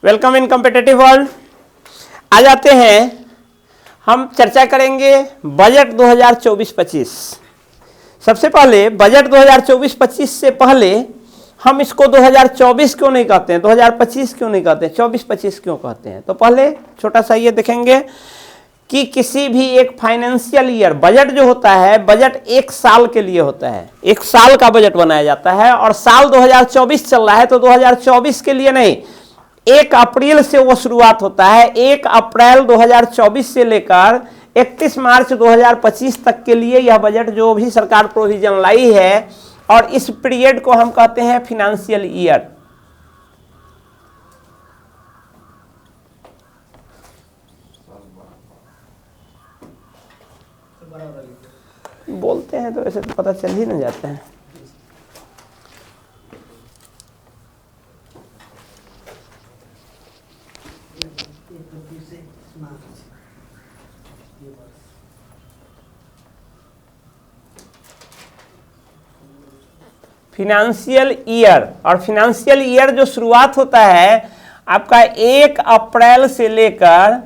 Welcome in competitive world. आ जाते हैं, हम चर्चा करेंगे बजट 2024-25। सबसे पहले बजट 2024-25 से पहले हम इसको 2024 क्यों नहीं कहते हैं, 2025 क्यों नहीं कहते हैं, 24-25 क्यों कहते हैं। तो पहले छोटा सा ये देखेंगे कि किसी भी एक फाइनेंशियल ईयर बजट जो होता है, बजट एक साल के लिए होता है, एक साल का बजट बनाया जाता है और साल 2024 चल रहा है तो 2024 के लिए नहीं, 1 अप्रैल से वो शुरुआत होता है। 1 अप्रैल 2024 से लेकर 31 मार्च 2025 तक के लिए यह बजट जो भी सरकार प्रोविजन लाई है, और इस पीरियड को हम कहते हैं फिनेंशियल ईयर। बोलते हैं तो ऐसे तो पता चल ही नहीं जाता है। फिनेंशियल ईयर, और फिनेंशियल ईयर जो शुरुआत होता है आपका 1 अप्रैल से लेकर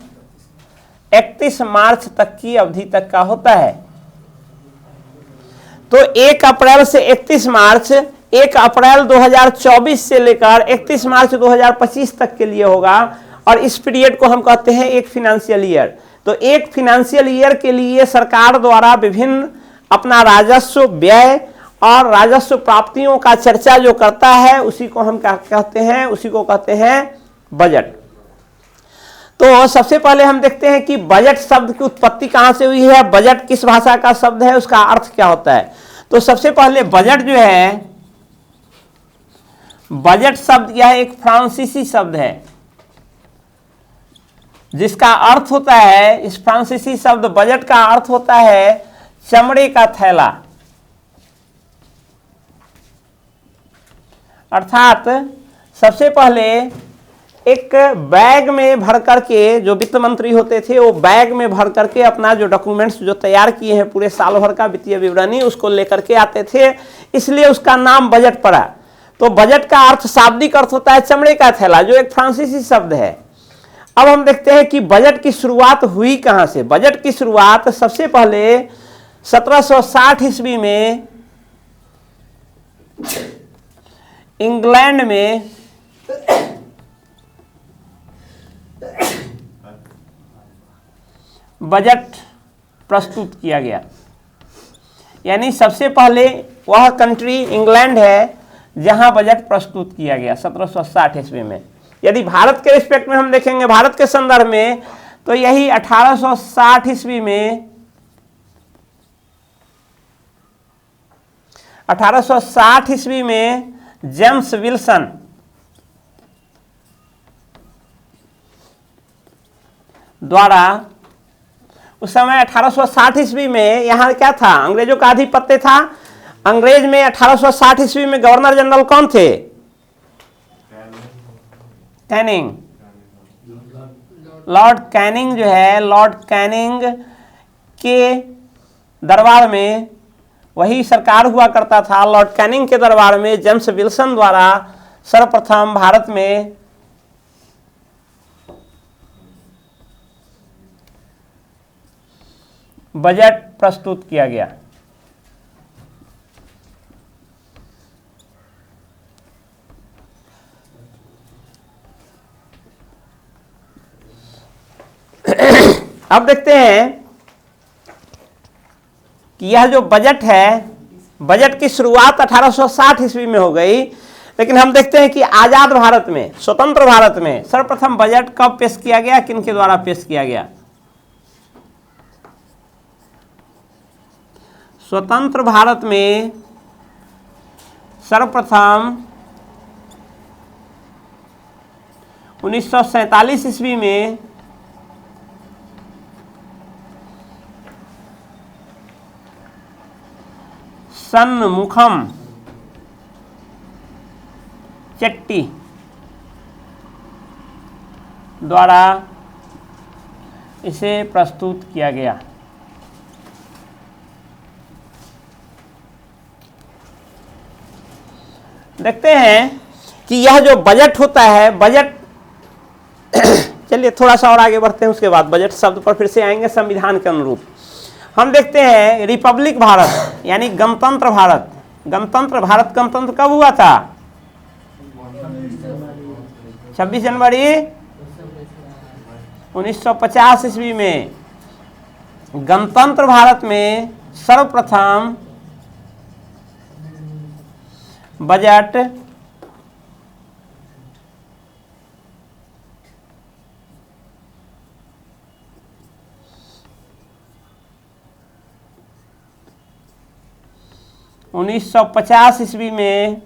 31 मार्च तक की अवधि तक का होता है। तो 1 अप्रैल से 31 मार्च, 1 अप्रैल 2024 से लेकर 31 मार्च 2025 तक के लिए होगा, और इस पीरियड को हम कहते हैं एक फिनेंशियल ईयर। तो एक फिनेंशियल ईयर के लिए सरकार द्वारा विभिन्न अपना राजस्व, व्यय और राजस्व प्राप्तियों का चर्चा जो करता है उसी को हम क्या कहते हैं, उसी को कहते हैं बजट। तो सबसे पहले हम देखते हैं कि बजट शब्द की उत्पत्ति कहां से हुई है, बजट किस भाषा का शब्द है, उसका अर्थ क्या होता है। तो सबसे पहले बजट जो है, बजट शब्द यह एक फ्रांसीसी शब्द है जिसका अर्थ होता है, इस फ्रांसीसी शब्द बजट का अर्थ होता है चमड़े का थैला। अर्थात सबसे पहले एक बैग में भर करके, जो वित्त मंत्री होते थे वो बैग में भर करके अपना जो डॉक्यूमेंट्स जो तैयार किए हैं पूरे साल भर का वित्तीय विवरणी, उसको लेकर के आते थे, इसलिए उसका नाम बजट पड़ा। तो बजट का अर्थ, शाब्दिक अर्थ होता है चमड़े का थैला, जो एक फ्रांसीसी शब्द है। अब हम देखते हैं कि बजट की शुरुआत हुई कहां से। बजट की शुरुआत सबसे पहले 1760 ईस्वी में इंग्लैंड में बजट प्रस्तुत किया गया। यानी सबसे पहले वह कंट्री इंग्लैंड है जहां बजट प्रस्तुत किया गया 1760 ईस्वी में। यदि भारत के रिस्पेक्ट में हम देखेंगे, भारत के संदर्भ में, तो यही 1860 ईस्वी में, 1860 ईस्वी में जेम्स विल्सन द्वारा, उस समय 1860 ईस्वी में यहाँ क्या था, अंग्रेजों का आधिपत्य था। अंग्रेज में 1860 ईस्वी में गवर्नर जनरल कौन थे, कैनिंग। लॉर्ड कैनिंग जो है, लॉर्ड कैनिंग के दरबार में वही सरकार हुआ करता था। लॉर्ड कैनिंग के दरबार में जेम्स विल्सन द्वारा सर्वप्रथम भारत में बजट प्रस्तुत किया गया। अब देखते हैं कि यह जो बजट है, बजट की शुरुआत 1860 ईस्वी में हो गई, लेकिन हम देखते हैं कि आजाद भारत में, स्वतंत्र भारत में सर्वप्रथम बजट कब पेश किया गया, किन के द्वारा पेश किया गया। स्वतंत्र भारत में सर्वप्रथम 1947 ईस्वी में सन्मुखम चेट्टी द्वारा इसे प्रस्तुत किया गया। देखते हैं कि यह जो बजट होता है, बजट चलिए थोड़ा सा और आगे बढ़ते हैं, उसके बाद बजट शब्द पर फिर से आएंगे संविधान के अनुरूप। हम देखते हैं रिपब्लिक भारत यानी गणतंत्र भारत। गणतंत्र भारत गणतंत्र कब हुआ था? 26 जनवरी 1950 ईस्वी में। गणतंत्र भारत में सर्वप्रथम बजट उन्नीस सौ 50 ईस्वी में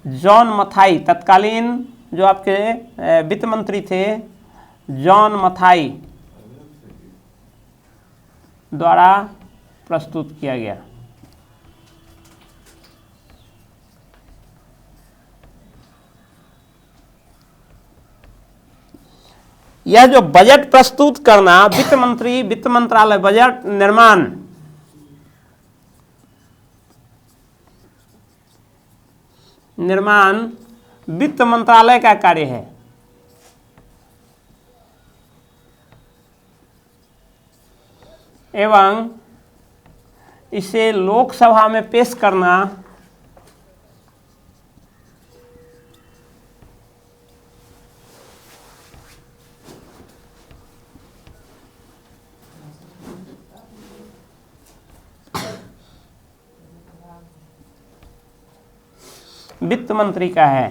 जॉन मथाई, तत्कालीन जो आपके वित्त मंत्री थे जॉन मथाई द्वारा प्रस्तुत किया गया। यह जो बजट प्रस्तुत करना, वित्त मंत्री, वित्त मंत्रालय, बजट निर्माण वित्त मंत्रालय का कार्य है। एवं इसे लोकसभा में पेश करना वित्त मंत्री का है।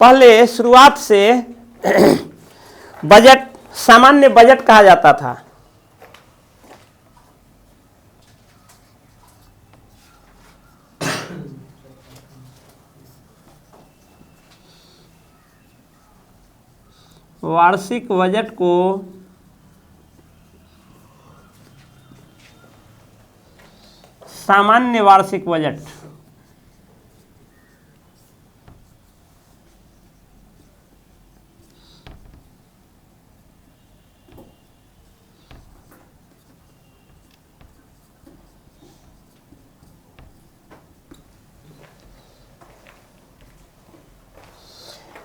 पहले शुरुआत से बजट सामान्य बजट कहा जाता था। वार्षिक बजट को सामान्य वार्षिक बजट,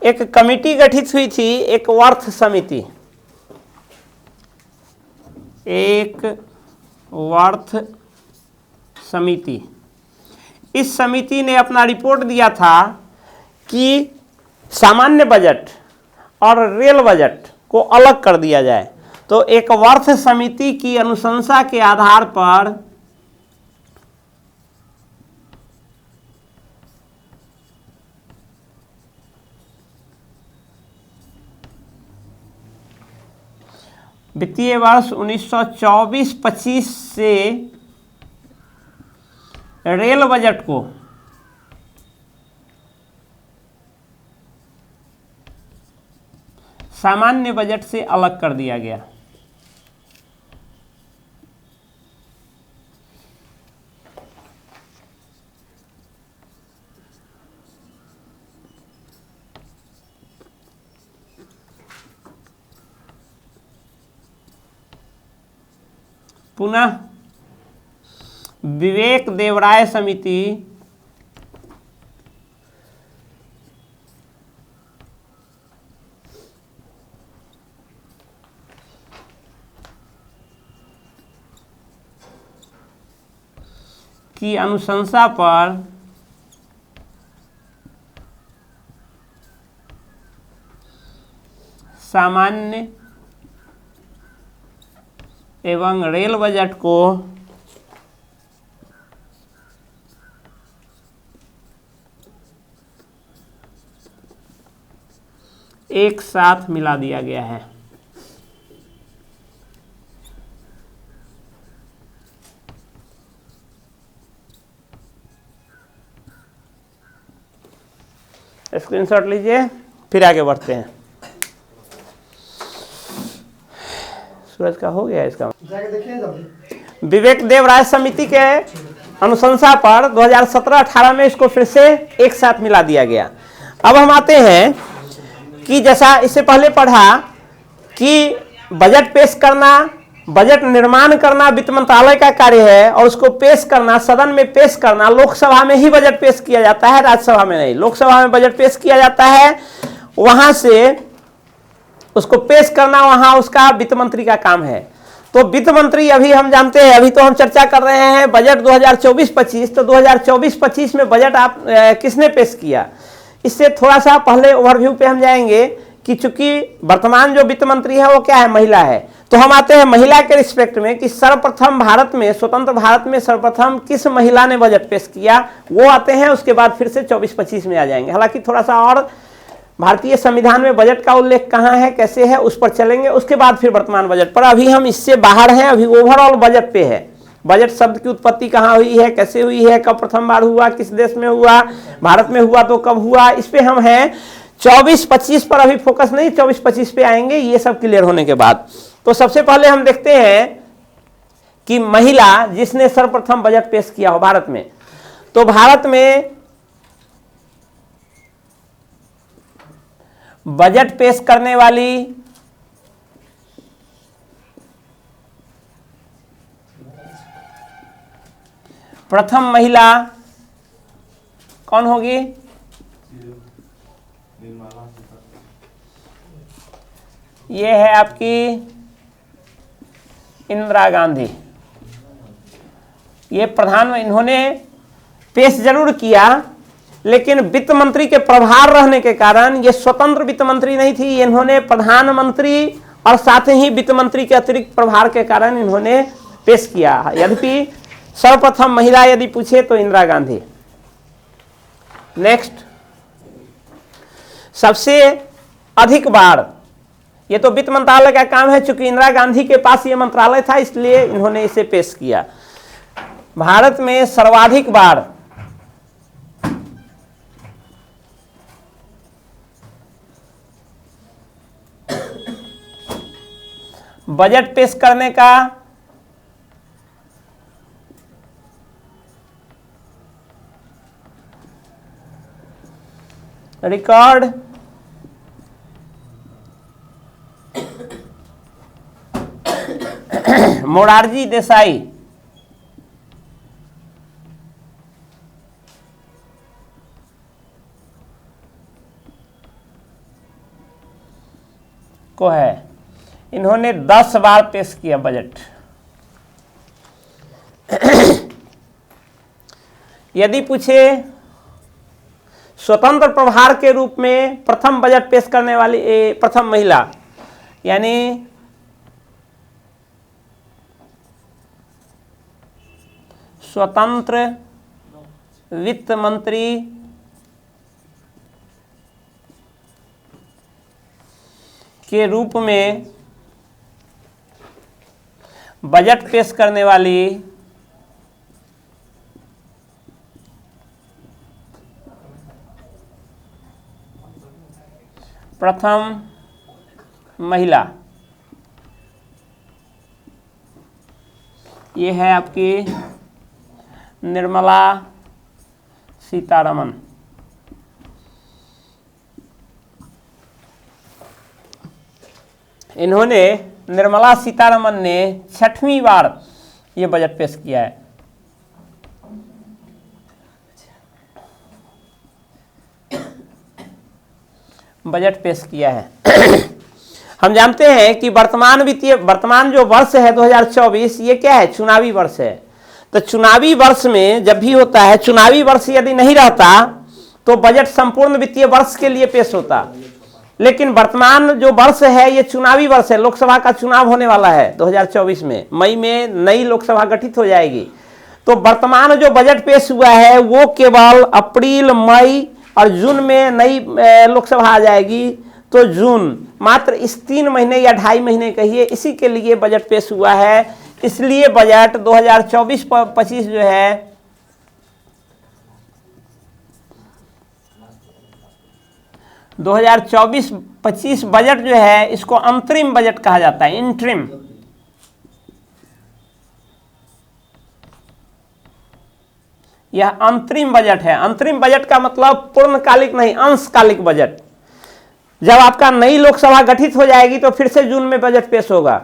एक कमिटी गठित हुई थी, एक वर्थ समिति, एक वर्थ समिति। इस समिति ने अपना रिपोर्ट दिया था कि सामान्य बजट और रेल बजट को अलग कर दिया जाए। तो एक वर्थ समिति की अनुशंसा के आधार पर वित्तीय वर्ष 1924-25 से रेल बजट को सामान्य बजट से अलग कर दिया गया। पुनः विवेक देवराय समिति की अनुशंसा पर सामान्य एवं रेल बजट को एक साथ मिला दिया गया है। स्क्रीनशॉट लीजिए, फिर आगे बढ़ते हैं। सूरज का हो गया इसका। विवेक देवराय समिति के अनुशंसा पर 2017-18 में इसको फिर से एक साथ मिला दिया गया। अब हम आते हैं कि जैसा इससे पहले पढ़ा कि बजट पेश करना, बजट निर्माण करना वित्त मंत्रालय का कार्य है और उसको पेश करना, सदन में पेश करना। लोकसभा में ही बजट पेश किया जाता है, राज्यसभा में नहीं। लोकसभा में बजट पेश किया जाता है, वहां से उसको पेश करना वहां उसका वित्त मंत्री का काम है। तो वित्त मंत्री अभी हम जानते हैं, अभी तो हम चर्चा कर रहे हैं बजट 2024-25। तो 2024-25 में बजट आप किसने पेश किया, इससे थोड़ा सा पहले ओवरव्यू पे हम जाएंगे कि चूंकि वर्तमान जो वित्त मंत्री है वो क्या है, महिला है। तो हम आते हैं महिला के रिस्पेक्ट में कि सर्वप्रथम भारत में, स्वतंत्र भारत में सर्वप्रथम किस महिला ने बजट पेश किया, वो आते हैं। उसके बाद फिर से 24-25 में आ जाएंगे। हालांकि थोड़ा सा और भारतीय संविधान में बजट का उल्लेख कहाँ है, कैसे है, उस पर चलेंगे। उसके बाद फिर वर्तमान बजट पर। अभी हम इससे बाहर हैं, अभी ओवरऑल बजट पे है। बजट शब्द की उत्पत्ति कहाँ हुई है, कैसे हुई है, कब प्रथम बार हुआ, किस देश में हुआ, भारत में हुआ तो कब हुआ, इस पे हम हैं। 24-25 पर अभी फोकस नहीं, 24-25 पे आएंगे ये सब क्लियर होने के बाद। तो सबसे पहले हम देखते हैं कि महिला जिसने सर्वप्रथम बजट पेश किया हो भारत में। तो भारत में बजट पेश करने वाली प्रथम महिला कौन होगी? ये है आपकी इंदिरा गांधी। ये प्रधान, इन्होंने पेश जरूर किया लेकिन वित्त मंत्री के प्रभार रहने के कारण ये स्वतंत्र वित्त मंत्री नहीं थी। इन्होंने प्रधानमंत्री और साथ ही वित्त मंत्री के अतिरिक्त प्रभार के कारण इन्होंने पेश किया। यद्यपि सर्वप्रथम महिला यदि पूछे तो इंदिरा गांधी। नेक्स्ट, सबसे अधिक बार, ये तो वित्त मंत्रालय का काम है, चूंकि इंदिरा गांधी के पास ये मंत्रालय था इसलिए इन्होंने इसे पेश किया। भारत में सर्वाधिक बार बजट पेश करने का रिकॉर्ड मोरारजी देसाई को है। इन्होंने 10 बार पेश किया बजट। यदि पूछे स्वतंत्र प्रभार के रूप में प्रथम बजट पेश करने वाली प्रथम महिला, यानी स्वतंत्र वित्त मंत्री के रूप में बजट पेश करने वाली प्रथम महिला, ये है आपकी निर्मला सीतारमण। इन्होंने, निर्मला सीतारमण ने 6वीं बार ये बजट पेश किया है। बजट पेश किया है। हम जानते हैं कि वर्तमान जो वर्ष है 2024, ये क्या है, चुनावी वर्ष है। तो चुनावी वर्ष में जब भी होता है, चुनावी वर्ष यदि नहीं रहता तो बजट संपूर्ण वित्तीय वर्ष के लिए पेश होता। लेकिन वर्तमान जो वर्ष है ये चुनावी वर्ष है, लोकसभा का चुनाव होने वाला है 2024 में। मई में नई लोकसभा गठित हो जाएगी। तो वर्तमान जो बजट पेश हुआ है वो केवल अप्रैल, मई और जून में नई लोकसभा आ जाएगी। तो जून, मात्र इस 3 महीने या 2.5 महीने कहिए, इसी के लिए बजट पेश हुआ है। इसलिए बजट 2024-25 जो है (2024-25) बजट जो है इसको अंतरिम बजट कहा जाता है, इंटरिम। यह अंतरिम बजट है। अंतरिम बजट का मतलब पूर्णकालिक नहीं, अंशकालिक बजट। जब आपका नई लोकसभा गठित हो जाएगी तो फिर से जून में बजट पेश होगा।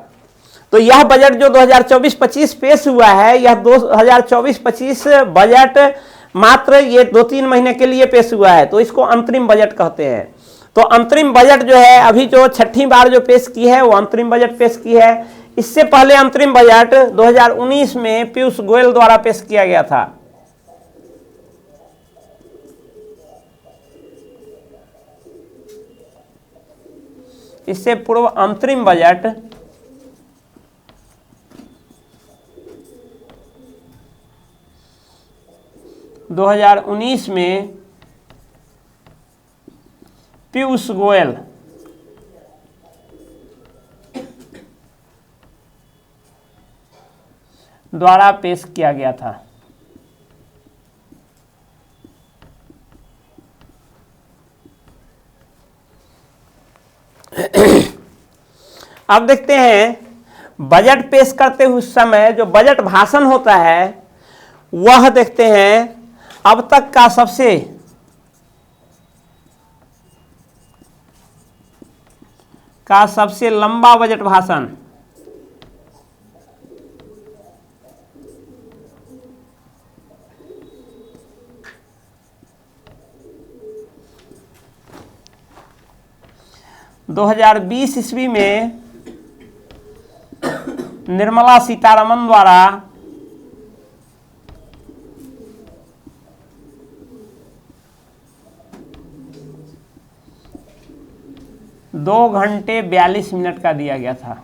तो यह बजट जो 2024-25 पेश हुआ है, यह 2024-25 बजट मात्र ये 2-3 महीने के लिए पेश हुआ है, तो इसको अंतरिम बजट कहते हैं। तो अंतरिम बजट जो है अभी जो छठी बार जो पेश की है वो अंतरिम बजट पेश की है। इससे पहले अंतरिम बजट 2019 में पीयूष गोयल द्वारा पेश किया गया था। इससे पूर्व अंतरिम बजट 2019 में पीयूष गोयल द्वारा पेश किया गया था। अब देखते हैं बजट पेश करते हुए समय जो बजट भाषण होता है वह देखते हैं अब तक का सबसे लंबा बजट भाषण। दो 2020 ईस्वी में निर्मला सीतारमन द्वारा दो घंटे 42 मिनट का दिया गया था।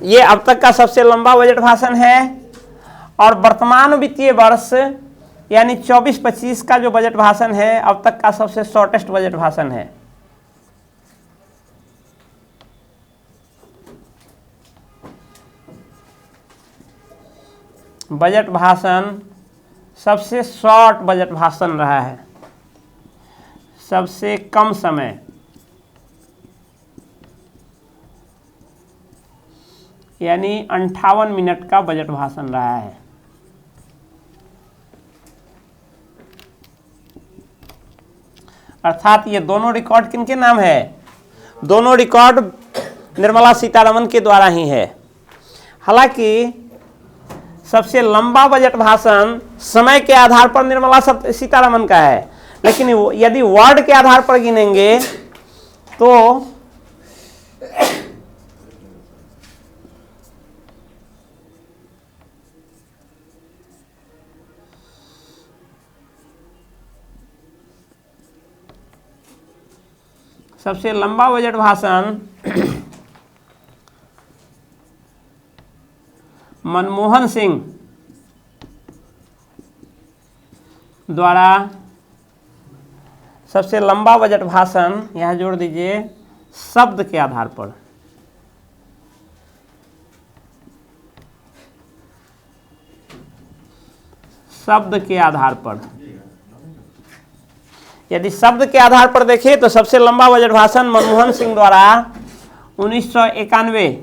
ये अब तक का सबसे लंबा बजट भाषण है। और वर्तमान वित्तीय वर्ष यानी 24-25 का जो बजट भाषण है अब तक का सबसे शॉर्टेस्ट बजट भाषण है। बजट भाषण सबसे शॉर्ट बजट भाषण रहा है, सबसे कम समय यानी 58 मिनट का बजट भाषण रहा है। अर्थात ये दोनों रिकॉर्ड किनके नाम है? दोनों रिकॉर्ड निर्मला सीतारमन के द्वारा ही है। हालांकि सबसे लंबा बजट भाषण समय के आधार पर निर्मला सीतारमन का है, लेकिन यदि वर्ड के आधार पर गिनेंगे तो सबसे लंबा बजट भाषण मनमोहन सिंह द्वारा सबसे लंबा बजट भाषण, यहां जोड़ दीजिए, शब्द के आधार पर। शब्द के आधार पर यदि शब्द के आधार पर देखें तो सबसे लंबा बजट भाषण मनमोहन सिंह द्वारा 1991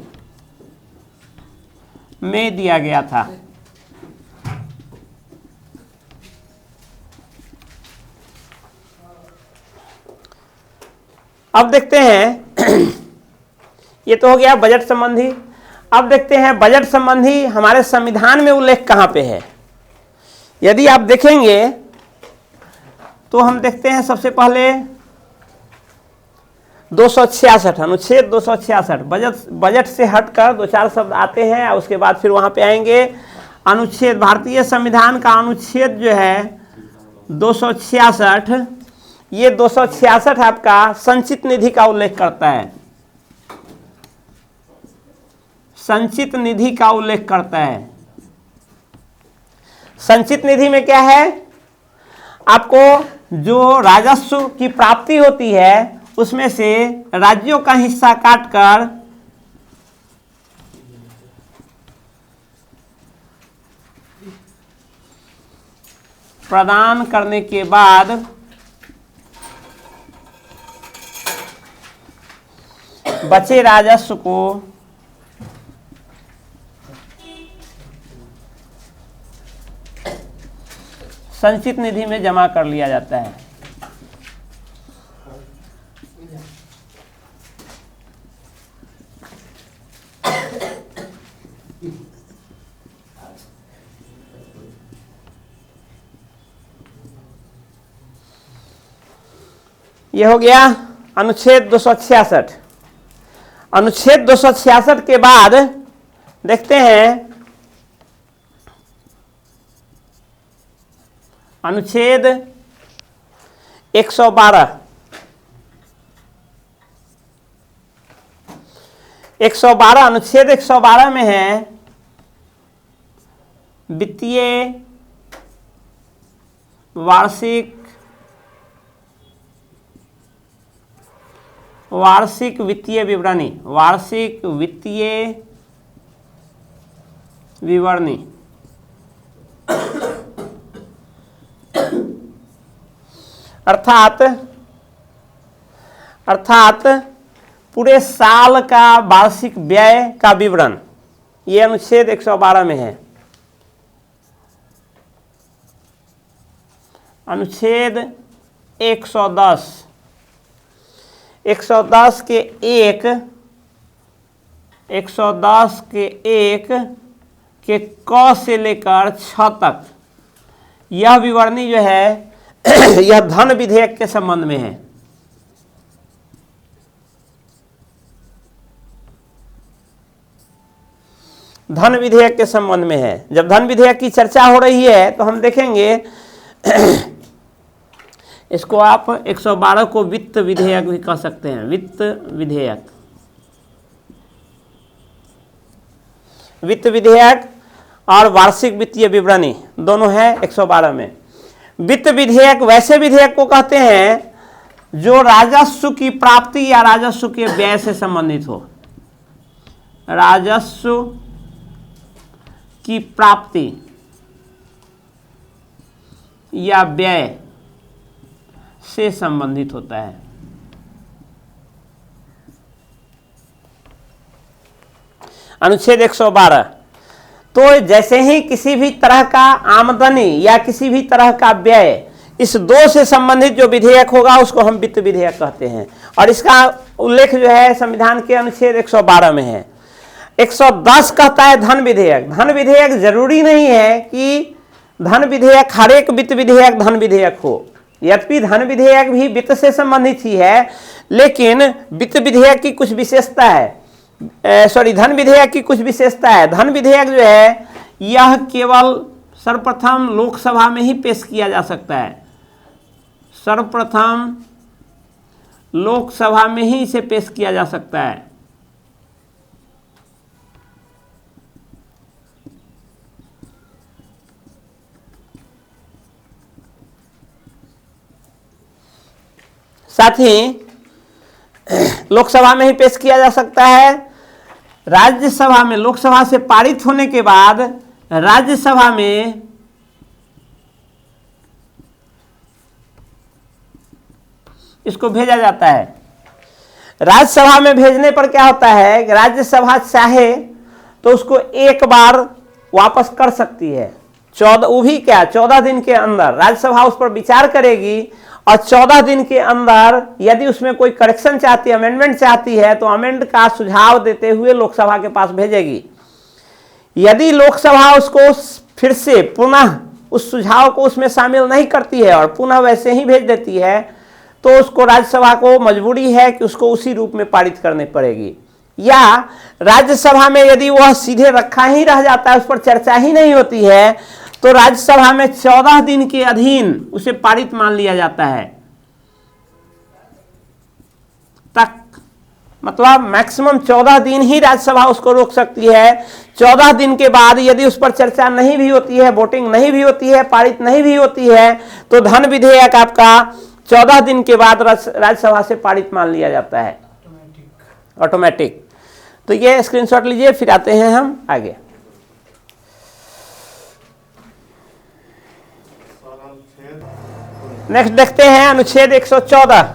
में दिया गया था। अब देखते हैं ये तो हो गया बजट संबंधी। अब देखते हैं बजट संबंधी हमारे संविधान में उल्लेख कहां पे है। यदि आप देखेंगे तो हम देखते हैं सबसे पहले 266 अनुच्छेद 266 बजट से हटकर 2-4 शब्द आते हैं और उसके बाद फिर वहां पे आएंगे। अनुच्छेद, भारतीय संविधान का अनुच्छेद जो है 266, ये 266 आपका संचित निधि का उल्लेख करता है। संचित निधि का उल्लेख करता है। संचित निधि में क्या है? आपको जो राजस्व की प्राप्ति होती है उसमें से राज्यों का हिस्सा काटकर प्रदान करने के बाद बचे राजस्व को संचित निधि में जमा कर लिया जाता है। यह हो गया अनुच्छेद 266। अनुच्छेद 266 के बाद देखते हैं अनुच्छेद 112। 112 अनुच्छेद 112 में है वित्तीय वार्षिक वित्तीय विवरणी, वार्षिक वित्तीय विवरणी। अर्थात पूरे साल का वार्षिक व्यय का विवरण, ये अनुच्छेद 112 में है। अनुच्छेद 110 के 1 के क से लेकर 6 तक यह विवरणी जो है यह धन विधेयक के संबंध में है। धन विधेयक के संबंध में है। जब धन विधेयक की चर्चा हो रही है तो हम देखेंगे इसको आप 112 को वित्त विधेयक भी कह सकते हैं। वित्त विधेयक और वार्षिक वित्तीय विवरणी दोनों है 112 में। वित्त विधेयक वैसे विधेयक को कहते हैं जो राजस्व की प्राप्ति या राजस्व के व्यय से संबंधित हो। राजस्व की प्राप्ति या व्यय से संबंधित होता है। अनुच्छेद 112। तो जैसे ही किसी भी तरह का आमदनी या किसी भी तरह का व्यय, इस दो से संबंधित जो विधेयक होगा उसको हम वित्त विधेयक कहते हैं। और इसका उल्लेख जो है संविधान के अनुच्छेद 112 में है। 110 कहता है धन विधेयक। धन विधेयक जरूरी नहीं है कि धन विधेयक हर एक वित्त विधेयक धन विधेयक हो। यद्यपि धन विधेयक भी वित्त से संबंधित ही है, लेकिन वित्त विधेयक की कुछ विशेषता है। धन विधेयक की कुछ विशेषता है। धन विधेयक जो है यह केवल सर्वप्रथम लोकसभा में ही पेश किया जा सकता है। सर्वप्रथम लोकसभा में ही इसे पेश किया जा सकता है। साथ ही लोकसभा में ही पेश किया जा सकता है। राज्यसभा में, लोकसभा से पारित होने के बाद राज्यसभा में इसको भेजा जाता है। राज्यसभा में भेजने पर क्या होता है, राज्यसभा चाहे तो उसको एक बार वापस कर सकती है। 14 दिन के अंदर राज्यसभा उस पर विचार करेगी और 14 दिन के अंदर यदि उसमें कोई करेक्शन चाहती है, अमेंडमेंट चाहती है, तो अमेंड का सुझाव देते हुए लोकसभा के पास भेजेगी। यदि लोकसभा उसको फिर से पुनः उस सुझाव को उसमें शामिल नहीं करती है और पुनः वैसे ही भेज देती है, तो उसको राज्यसभा को मजबूरी है कि उसको उसी रूप में पारित करनी पड़ेगी। या राज्यसभा में यदि वह सीधे रखा ही रह जाता है, उस पर चर्चा ही नहीं होती है, तो राज्यसभा में 14 दिन के अधीन उसे पारित मान लिया जाता है। तक मतलब मैक्सिमम 14 दिन ही राज्यसभा उसको रोक सकती है। 14 दिन के बाद यदि उस पर चर्चा नहीं भी होती है, वोटिंग नहीं भी होती है, पारित नहीं भी होती है, तो धन विधेयक आपका 14 दिन के बाद राज्यसभा से पारित मान लिया जाता है, ऑटोमेटिक। तो ये स्क्रीनशॉट लीजिए, फिर आते हैं हम आगे। नेक्स्ट देखते हैं अनुच्छेद 114।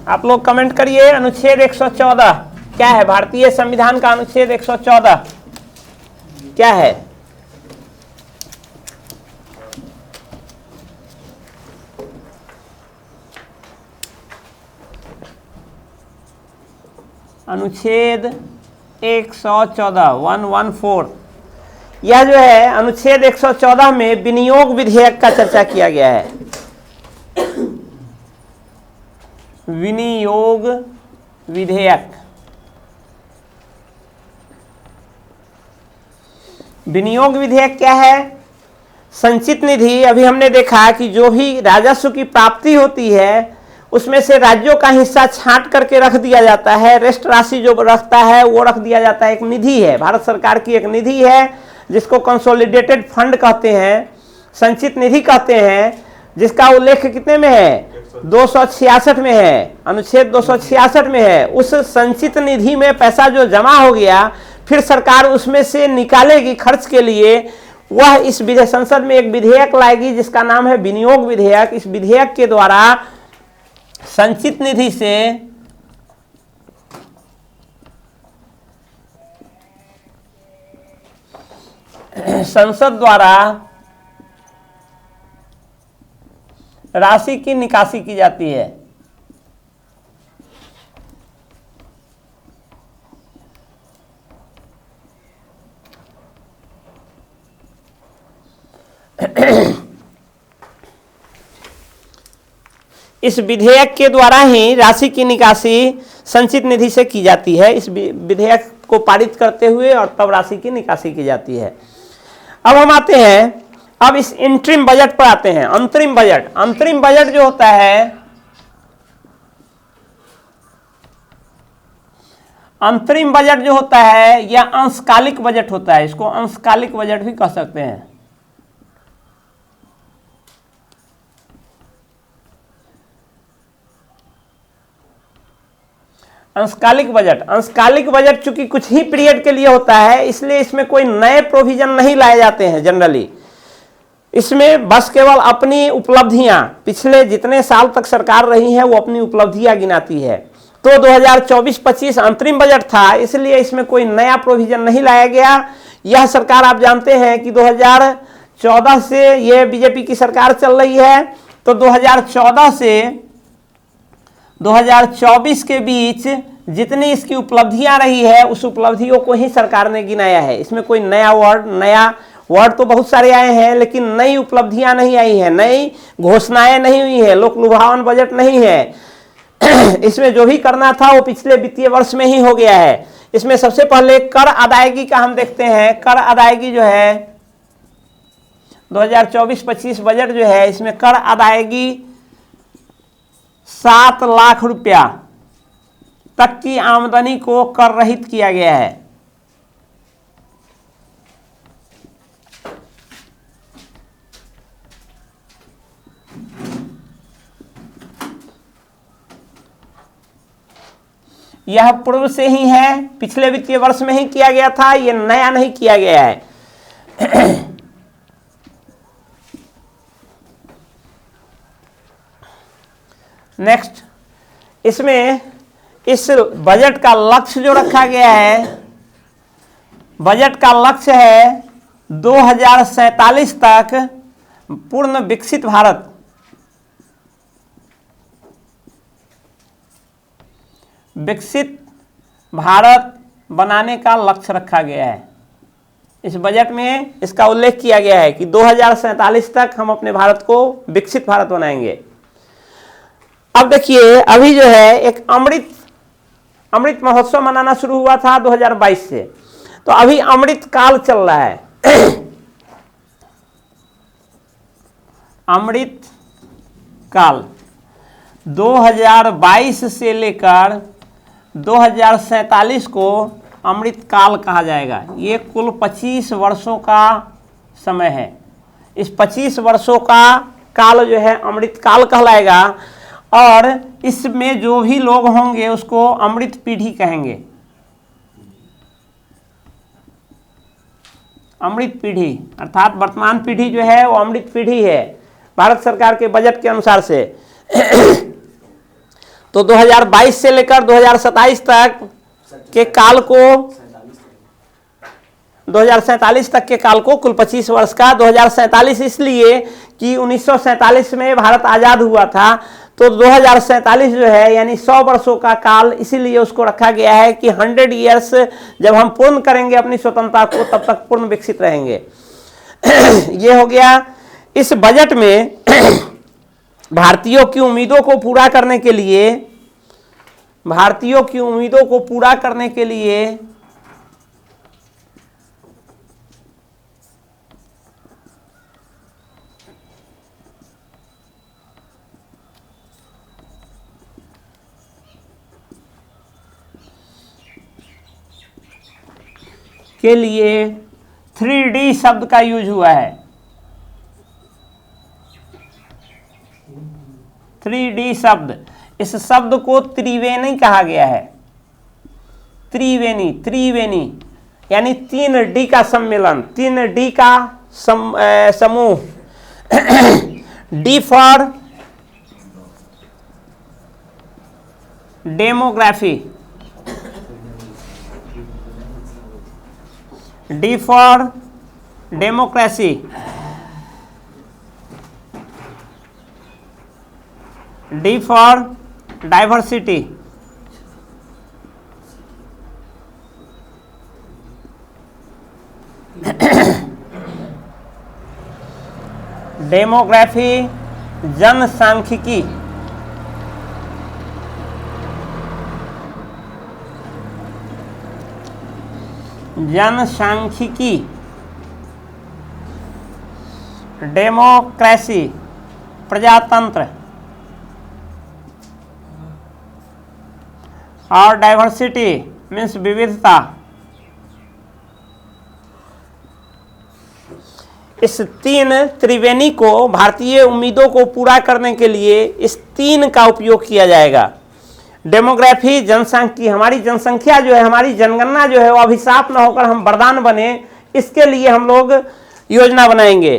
आप लोग कमेंट करिए अनुच्छेद 114 क्या है। भारतीय संविधान का अनुच्छेद 114 क्या है? अनुच्छेद 114 114, यह जो है अनुच्छेद 114 में विनियोग विधेयक का चर्चा किया गया है। विनियोग विधेयक, विनियोग विधेयक क्या है? संचित निधि, अभी हमने देखा कि जो भी राजस्व की प्राप्ति होती है उसमें से राज्यों का हिस्सा छांट करके रख दिया जाता है, रेस्ट राशि जो रखता है वो रख दिया जाता है। एक निधि है, भारत सरकार की एक निधि है जिसको कंसोलिडेटेड फंड कहते हैं, संचित निधि कहते हैं, जिसका उल्लेख कितने में है? 266 में है, अनुच्छेद 266 में है। उस संचित निधि में पैसा जो जमा हो गया फिर सरकार उसमें से निकालेगी खर्च के लिए, वह इस संसद में एक विधेयक लाएगी जिसका नाम है विनियोग विधेयक। इस विधेयक के द्वारा संचित निधि से संसद द्वारा राशि की निकासी की जाती है। इस विधेयक के द्वारा ही राशि की निकासी संचित निधि से की जाती है। इस विधेयक को पारित करते हुए और तब राशि की निकासी की जाती है। अब हम आते हैं, अब इस इंटरिम बजट पर आते हैं। अंतरिम बजट, अंतरिम बजट जो होता है, अंतरिम बजट जो होता है यह अंशकालिक बजट होता है। इसको अंशकालिक बजट भी कह सकते हैं। अंशकालिक बजट, अंशकालिक बजट चूंकि कुछ ही पीरियड के लिए होता है इसलिए इसमें कोई नए प्रोविजन नहीं लाए जाते हैं जनरली। इसमें बस केवल अपनी उपलब्धियां, पिछले जितने साल तक सरकार रही है वो अपनी उपलब्धियां गिनाती है। तो 2024-25 अंतरिम बजट था, इसलिए इसमें कोई नया प्रोविजन नहीं लाया गया। यह सरकार आप जानते हैं कि 2014 से ये बीजेपी की सरकार चल रही है, तो 2014 से 2024 के बीच जितनी इसकी उपलब्धियां रही है उस उपलब्धियों को ही सरकार ने गिनाया है। इसमें कोई नया वर्ड तो बहुत सारे आए हैं लेकिन नई उपलब्धियां नहीं आई हैं, नई घोषणाएं नहीं हुई है, लोक लुभावन बजट नहीं है। इसमें जो भी करना था वो पिछले वित्तीय वर्ष में ही हो गया है। इसमें सबसे पहले कर अदायगी का हम देखते हैं। कर अदायगी जो है 2024-25 बजट जो है, इसमें कर अदायगी 7 लाख रुपया तक की आमदनी को कर रहित किया गया है। यह पूर्व से ही है, पिछले वित्तीय वर्ष में ही किया गया था, यह नया नहीं किया गया है। नेक्स्ट, इसमें इस बजट का लक्ष्य जो रखा गया है, बजट का लक्ष्य है 2047 तक पूर्ण विकसित भारत, विकसित भारत बनाने का लक्ष्य रखा गया है। इस बजट में इसका उल्लेख किया गया है कि 2047 तक हम अपने भारत को विकसित भारत बनाएंगे। अब देखिए, अभी जो है एक अमृत महोत्सव मनाना शुरू हुआ था 2022 से, तो अभी अमृत काल चल रहा है। अमृत काल 2022 से लेकर 2047 को अमृत काल कहा जाएगा। ये कुल 25 वर्षों का समय है। इस 25 वर्षों का काल जो है अमृत काल कहलाएगा और इसमें जो भी लोग होंगे उसको अमृत पीढ़ी कहेंगे। अमृत पीढ़ी अर्थात वर्तमान पीढ़ी जो है वो अमृत पीढ़ी है भारत सरकार के बजट के अनुसार से। तो 2022 से लेकर 2027 तक के काल को 2047 तक के काल को, कुल 25 वर्ष का। 2047 इसलिए कि 1947 में भारत आज़ाद हुआ था, तो 2047 जो है यानी 100 वर्षों का काल, इसीलिए उसको रखा गया है कि 100 ईयर्स जब हम पूर्ण करेंगे अपनी स्वतंत्रता को, तब तक पूर्ण विकसित रहेंगे। ये हो गया। इस बजट में भारतीयों की उम्मीदों को पूरा करने के लिए, भारतीयों की उम्मीदों को पूरा करने के लिए के लिए 3D शब्द का यूज हुआ है। 3D शब्द, इस शब्द को त्रिवेणी कहा गया है। त्रिवेणी, त्रिवेणी यानी 3D का सम्मेलन, 3D का समूह। D for demography, D for democracy, D for diversity, demography जनसांख्यिकी, जनसांख्यिकी, डेमोक्रेसी प्रजातंत्र, और डाइवर्सिटी मीन्स विविधता। इस 3 त्रिवेणी को, भारतीय उम्मीदों को पूरा करने के लिए इस 3 का उपयोग किया जाएगा। डेमोग्राफी, जनसांख्यिकी, हमारी जनसंख्या जो है, हमारी जनगणना जो है वो अभिशाप न होकर हम वरदान बने, इसके लिए हम लोग योजना बनाएंगे।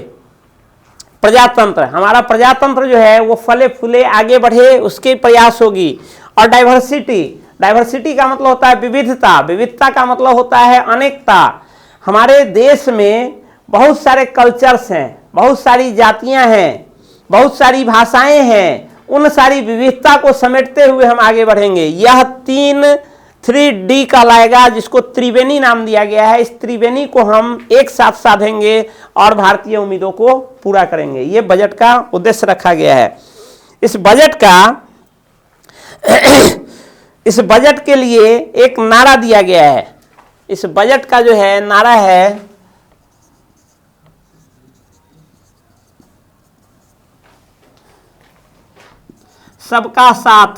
प्रजातंत्र, हमारा प्रजातंत्र जो है वो फले फूले आगे बढ़े, उसके प्रयास होगी। और डाइवर्सिटी, डाइवर्सिटी का मतलब होता है विविधता, विविधता का मतलब होता है अनेकता। हमारे देश में बहुत सारे कल्चर्स हैं, बहुत सारी जातियां हैं, बहुत सारी भाषाएं हैं, उन सारी विविधता को समेटते हुए हम आगे बढ़ेंगे। यह 3D कहलाएगा, जिसको त्रिवेणी नाम दिया गया है। इस त्रिवेणी को हम एक साथ साधेंगे और भारतीय उम्मीदों को पूरा करेंगे। ये बजट का उद्देश्य रखा गया है। इस बजट का इस बजट के लिए एक नारा दिया गया है। इस बजट का जो है नारा है, सबका साथ,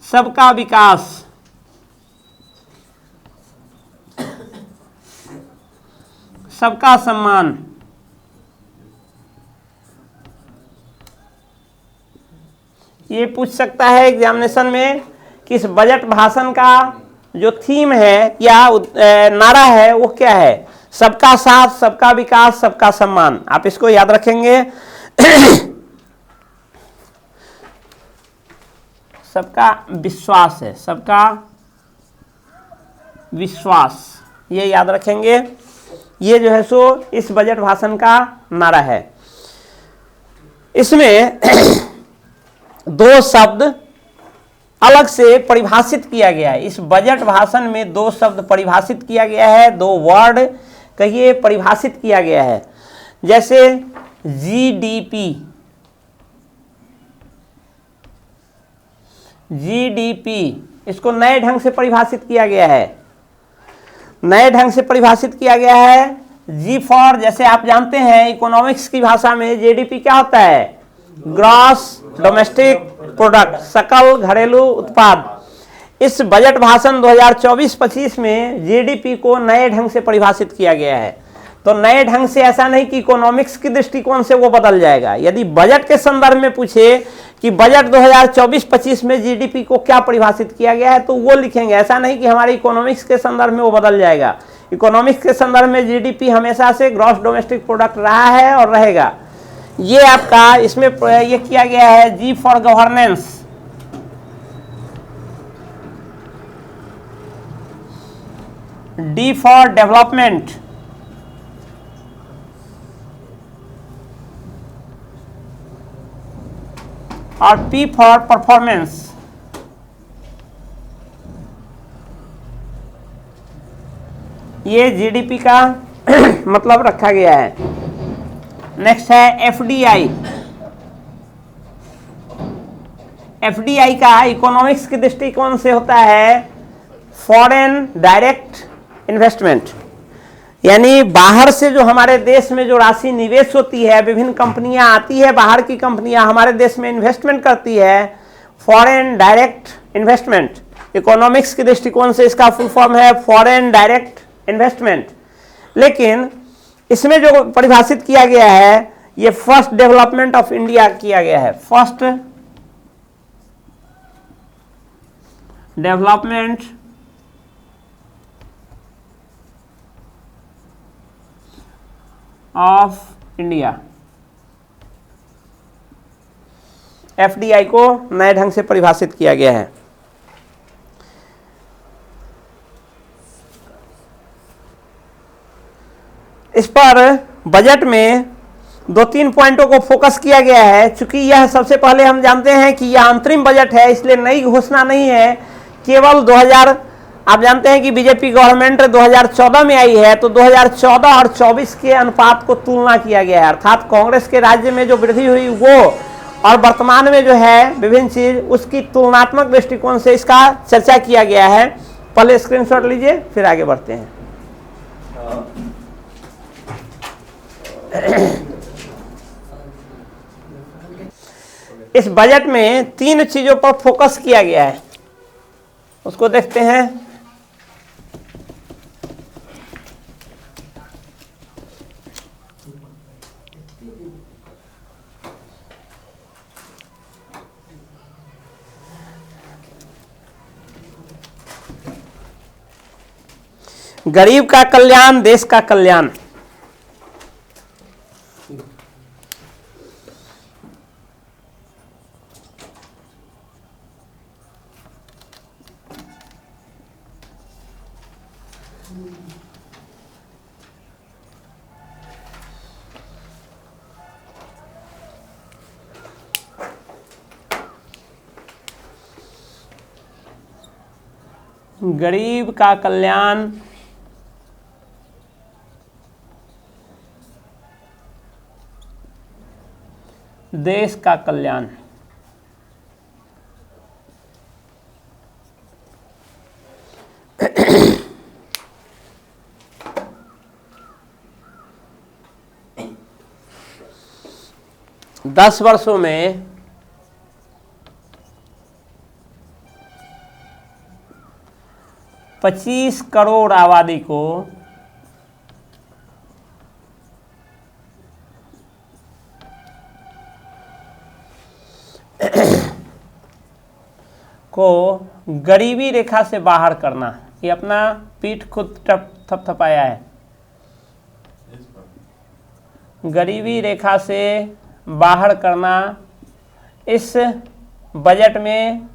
सबका विकास, सबका सम्मान। ये पूछ सकता है एग्जामिनेशन में कि इस बजट भाषण का जो थीम है या नारा है वो क्या है। सबका साथ, सबका विकास, सबका सम्मान, आप इसको याद रखेंगे। सबका विश्वास है, सबका विश्वास, ये याद रखेंगे। ये जो है सो इस बजट भाषण का नारा है। इसमें 2 शब्द अलग से परिभाषित किया गया है। इस बजट भाषण में 2 शब्द परिभाषित किया गया है, 2 वर्ड कहिए परिभाषित किया गया है। जैसे जीडीपी, जीडीपी इसको नए ढंग से परिभाषित किया गया है। नए ढंग से परिभाषित किया गया है। जी फॉर, जैसे आप जानते हैं इकोनॉमिक्स की भाषा में जीडीपी क्या होता है, ग्रॉस डोमेस्टिक प्रोडक्ट, सकल घरेलू उत्पाद। इस बजट भाषण 2024-25 में जीडीपी को नए ढंग से परिभाषित किया गया है। तो नए ढंग से ऐसा नहीं कि इकोनॉमिक्स की दृष्टिकोण से वो बदल जाएगा। यदि बजट के संदर्भ में पूछे कि बजट 2024-25 में जीडीपी को क्या परिभाषित किया गया है, तो वो लिखेंगे। ऐसा नहीं कि हमारे इकोनॉमिक्स के संदर्भ में वो बदल जाएगा। इकोनॉमिक्स के संदर्भ में जीडीपी हमेशा से ग्रॉस डोमेस्टिक प्रोडक्ट रहा है और रहेगा। ये आपका इसमें ये किया गया है G for governance. D for development, और P for performance। ये जीडीपी का मतलब रखा गया है। नेक्स्ट है एफडीआई। एफडीआई का इकोनॉमिक्स के दृष्टिकोण से होता है फॉरेन डायरेक्ट इन्वेस्टमेंट, यानी बाहर से जो हमारे देश में जो राशि निवेश होती है, विभिन्न कंपनियां आती है, बाहर की कंपनियां हमारे देश में इन्वेस्टमेंट करती है, फॉरेन डायरेक्ट इन्वेस्टमेंट। इकोनॉमिक्स के दृष्टिकोण से इसका फुल फॉर्म है फॉरेन डायरेक्ट इन्वेस्टमेंट। लेकिन इसमें जो परिभाषित किया गया है, ये फर्स्ट डेवलपमेंट ऑफ इंडिया किया गया है। First development of India, FDI को नए ढंग से परिभाषित किया गया है। इस पर बजट में 2-3 पॉइंटों को फोकस किया गया है। चूंकि यह सबसे पहले हम जानते हैं कि यह अंतरिम बजट है, इसलिए नई घोषणा नहीं है। केवल 2000, आप जानते हैं कि बीजेपी गवर्नमेंट 2014 में आई है, तो 2014 और 24 के अनुपात को तुलना किया गया है, अर्थात कांग्रेस के राज्य में जो वृद्धि हुई वो और वर्तमान में जो है विभिन्न चीज, उसकी तुलनात्मक दृष्टिकोण से इसका चर्चा किया गया है। पहले स्क्रीनशॉट लीजिए, फिर आगे बढ़ते हैं। इस बजट में 3 चीजों पर फोकस किया गया है, उसको देखते हैं। गरीब का कल्याण, देश का कल्याण। गरीब का कल्याण, देश का कल्याण। दस वर्षों में 25 करोड़ आबादी को गरीबी रेखा से बाहर करना। ये अपना पीठ खुद थपथपाया है। गरीबी रेखा से बाहर करना इस बजट में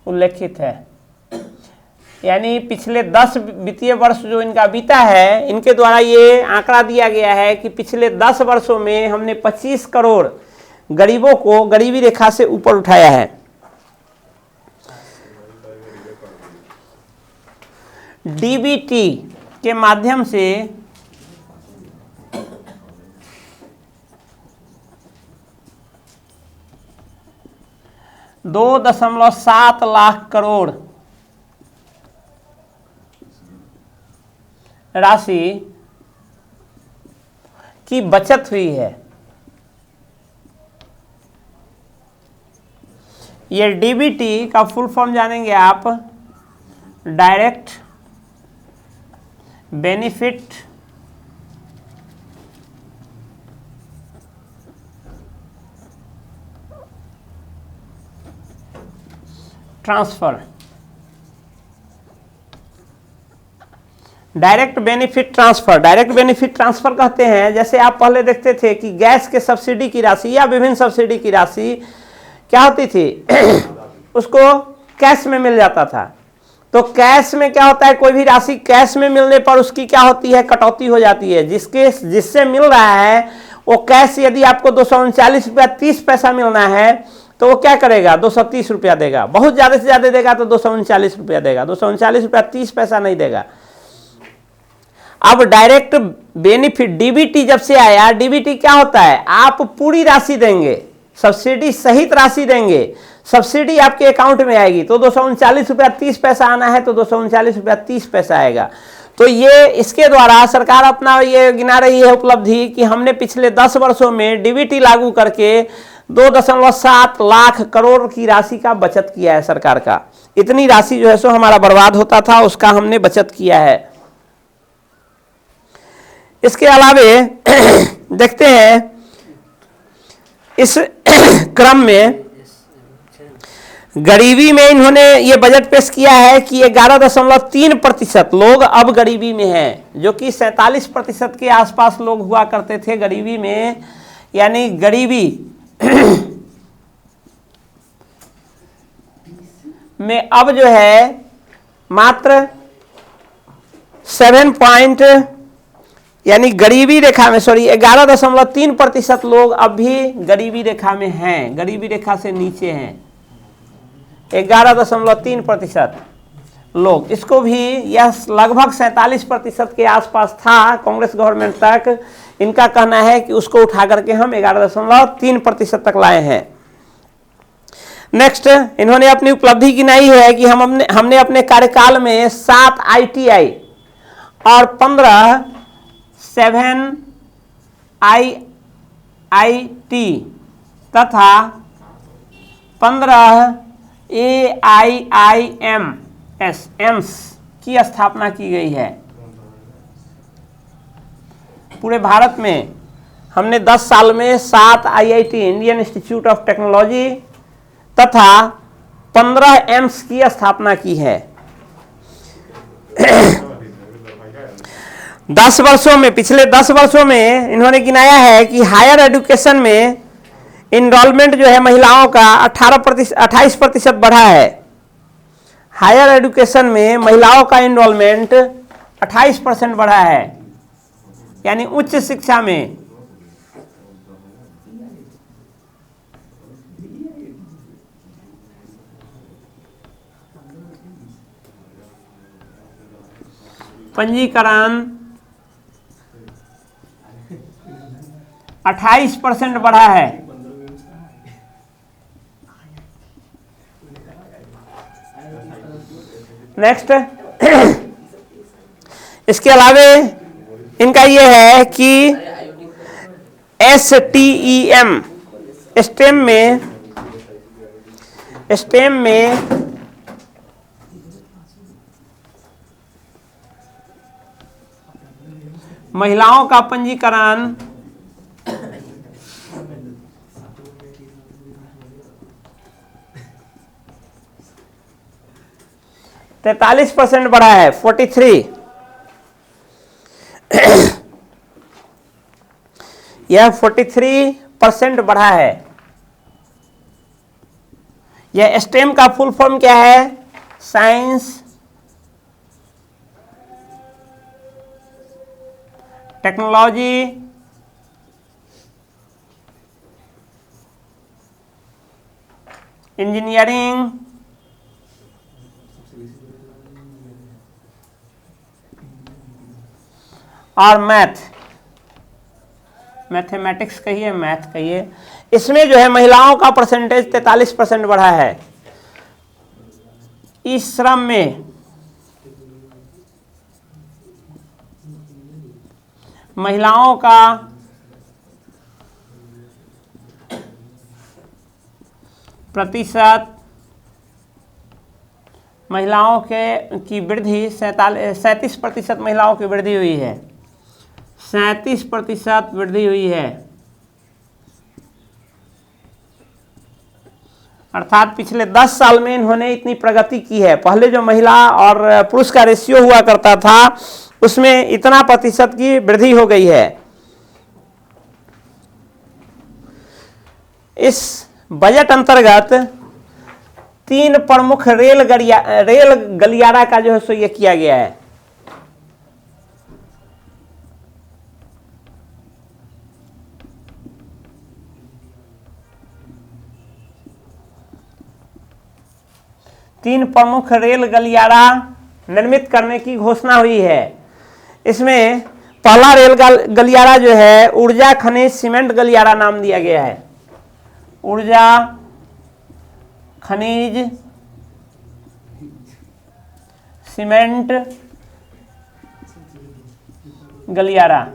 उल्लेखित है। यानी पिछले 10 वित्तीय वर्ष जो इनका बीता है, इनके द्वारा ये आंकड़ा दिया गया है कि पिछले 10 वर्षों में हमने 25 करोड़ गरीबों को गरीबी रेखा से ऊपर उठाया है। डीबीटी के माध्यम से 2.7 लाख करोड़ राशि की बचत हुई है। ये डीबीटी का फुल फॉर्म जानेंगे आप, direct benefit transfer. Direct benefit transfer, direct benefit transfer कहते हैं, जैसे आप पहले देखते थे कि गैस के सब्सिडी की राशि या विभिन्न सब्सिडी की राशि क्या होती थी उसको कैश में मिल जाता था। तो कैश में क्या होता है, कोई भी राशि कैश में मिलने पर उसकी क्या होती है, कटौती हो जाती है। जिससे मिल रहा है वो कैश, यदि आपको 239 रुपया 30 पैसा मिलना है तो वो क्या करेगा, 230 रुपया देगा। बहुत ज़्यादा से ज़्यादा देगा तो 239 रुपया देगा, 239 रुपया 30 पैसा नहीं देगा। अब डायरेक्ट बेनिफिट डीबीटी जब से आया, डीबीटी क्या होता है, आप पूरी राशि देंगे, सब्सिडी सहित राशि देंगे, सब्सिडी आपके अकाउंट में आएगी। तो 239 रुपया 30 पैसा आना है तो 239 रुपया 30 पैसा आएगा। तो ये इसके द्वारा सरकार अपना ये गिना रही है उपलब्धि कि हमने पिछले 10 वर्षों में डीबीटी लागू करके 2.7 लाख करोड़ की राशि का बचत किया है सरकार का। इतनी राशि जो है सो हमारा बर्बाद होता था, उसका हमने बचत किया है। इसके अलावे देखते हैं इस क्रम में गरीबी में इन्होंने ये बजट पेश किया है कि 11.3% लोग अब गरीबी में हैं, जो कि 47% के आसपास लोग हुआ करते थे गरीबी में। यानी गरीबी में अब जो है मात्र 11.3% लोग अब भी गरीबी रेखा में हैं, गरीबी रेखा से नीचे हैं 11.3% लोग। इसको भी यह लगभग 47% के आसपास था कांग्रेस गवर्नमेंट तक। इनका कहना है कि उसको उठा करके हम 11.3% तक लाए हैं। नेक्स्ट इन्होंने अपनी उपलब्धि गिनाई है कि हमने अपने कार्यकाल में 7 ITI और 15 7IIT तथा 15 AIIMS की स्थापना की गई है। पूरे भारत में हमने 10 साल में 7 IIT Indian institute of technology तथा 15 एम्स की स्थापना की है। 10 वर्षों में, पिछले 10 वर्षों में इन्होंने गिनाया है कि हायर एजुकेशन में इनरोलमेंट जो है महिलाओं का 28% बढ़ा है। हायर एजुकेशन में महिलाओं का इनरोलमेंट 28% बढ़ा है, यानी उच्च शिक्षा में। पंजीकरण 28% बढ़ा है। नेक्स्ट इसके अलावे इनका यह है कि STEM स्टेम में महिलाओं का पंजीकरण 43% बढ़ा है, 43। यह 43% बढ़ा है। यह स्टेम का फुल फॉर्म क्या है? साइंस, टेक्नोलॉजी, इंजीनियरिंग, और मैथमेटिक्स कहिए, मैथ कहिए। इसमें जो है महिलाओं का परसेंटेज 43% बढ़ा है। इस श्रम में महिलाओं का प्रतिशत, महिलाओं की वृद्धि 37% महिलाओं की वृद्धि हुई है। 37% वृद्धि हुई है, अर्थात पिछले 10 साल में इन्होंने इतनी प्रगति की है। पहले जो महिला और पुरुष का रेशियो हुआ करता था उसमें इतना प्रतिशत की वृद्धि हो गई है। इस बजट अंतर्गत 3 प्रमुख रेल गलियारा का जो है सो ये किया गया है। तीन प्रमुख रेल गलियारा निर्मित करने की घोषणा हुई है। इसमें पहला रेल गलियारा जो है ऊर्जा खनिज सीमेंट गलियारा नाम दिया गया है। ऊर्जा खनिज सीमेंट गलियारा।